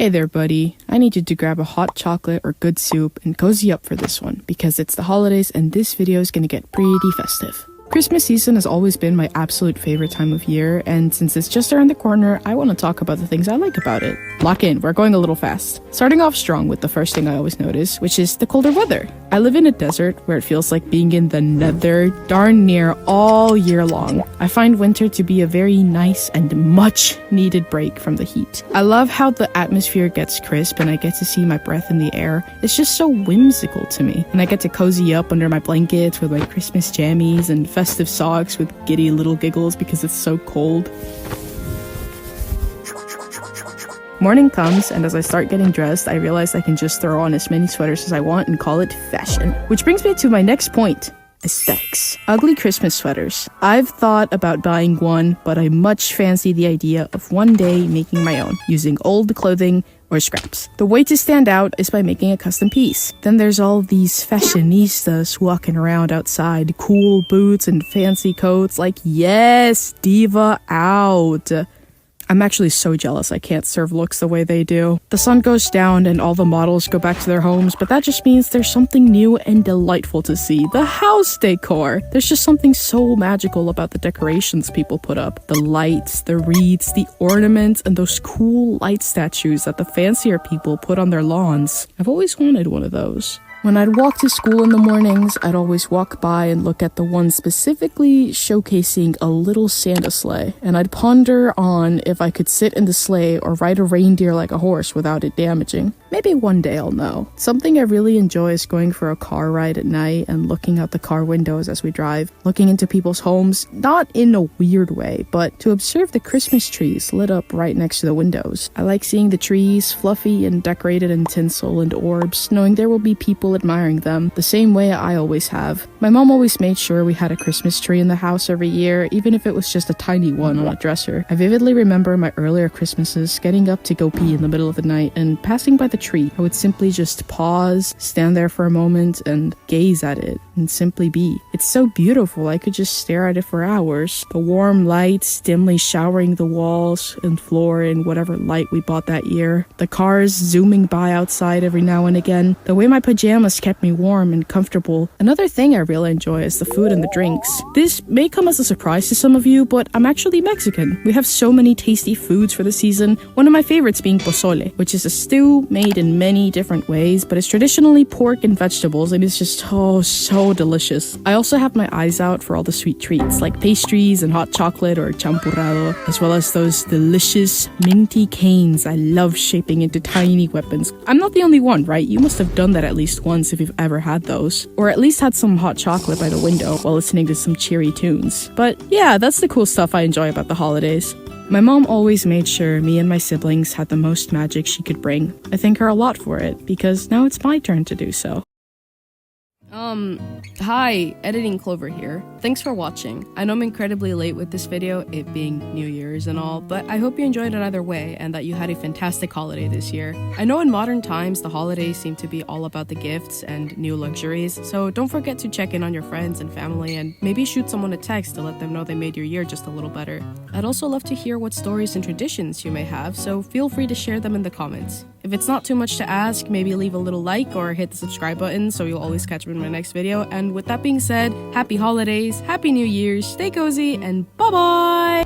Hey there, buddy. I need you to grab a hot chocolate or good soup and cozy up for this one because it's the holidays and this video is gonna get pretty festive. Christmas season has always been my absolute favorite time of year, and since it's just around the corner, I want to talk about the things I like about it. Lock in, we're going a little fast. Starting off strong with the first thing I always notice, which is the colder weather. I live in a desert where it feels like being in the nether darn near all year long. I find winter to be a very nice and much needed break from the heat. I love how the atmosphere gets crisp and I get to see my breath in the air. It's just so whimsical to me. And I get to cozy up under my blankets with my Christmas jammies and festive socks with giddy little giggles because it's so cold. Morning comes, and as I start getting dressed, I realize I can just throw on as many sweaters as I want and call it fashion. Which brings me to my next point. Aesthetics. Ugly Christmas sweaters. I've thought about buying one, but I much fancy the idea of one day making my own, using old clothing or scraps. The way to stand out is by making a custom piece. Then there's all these fashionistas walking around outside, cool boots and fancy coats, like yes, diva out. I'm actually so jealous I can't serve looks the way they do. The sun goes down and all the models go back to their homes, but that just means there's something new and delightful to see. The house decor! There's just something so magical about the decorations people put up. The lights, the wreaths, the ornaments, and those cool light statues that the fancier people put on their lawns. I've always wanted one of those. When I'd walk to school in the mornings, I'd always walk by and look at the one specifically showcasing a little Santa sleigh, and I'd ponder on if I could sit in the sleigh or ride a reindeer like a horse without it damaging. Maybe one day I'll know. Something I really enjoy is going for a car ride at night and looking out the car windows as we drive, looking into people's homes, not in a weird way, but to observe the Christmas trees lit up right next to the windows. I like seeing the trees fluffy and decorated in tinsel and orbs, knowing there will be people admiring them the same way I always have. My mom always made sure we had a Christmas tree in the house every year, even if it was just a tiny one on a dresser. I vividly remember my earlier Christmases getting up to go pee in the middle of the night and passing by the tree. I would simply just pause, stand there for a moment, and gaze at it and simply be. It's so beautiful, I could just stare at it for hours. The warm lights dimly showering the walls and floor in whatever light we bought that year. The cars zooming by outside every now and again. The way my pajamas kept me warm and comfortable. Another thing I really enjoy is the food and the drinks. This may come as a surprise to some of you, but I'm actually Mexican. We have so many tasty foods for the season, one of my favorites being pozole, which is a stew made in many different ways, but it's traditionally pork and vegetables and it's just so delicious. I also have my eyes out for all the sweet treats like pastries and hot chocolate or champurrado, as well as those delicious minty canes I love shaping into tiny weapons. I'm not the only one, right? You must have done that at least once if you've ever had those, or at least had some hot chocolate by the window while listening to some cheery tunes. But yeah, that's the cool stuff I enjoy about the holidays. My mom always made sure me and my siblings had the most magic she could bring. I thank her a lot for it, because now it's my turn to do so. Hi, Editing Clover here. Thanks for watching. I know I'm incredibly late with this video, it being New Year's and all, but I hope you enjoyed it either way and that you had a fantastic holiday this year. I know in modern times, the holidays seem to be all about the gifts and new luxuries, so don't forget to check in on your friends and family and maybe shoot someone a text to let them know they made your year just a little better. I'd also love to hear what stories and traditions you may have, so feel free to share them in the comments. If it's not too much to ask, maybe leave a little like or hit the subscribe button so you'll always catch me in my next video. And with that being said, happy holidays, happy New Year's, stay cozy, and bye-bye!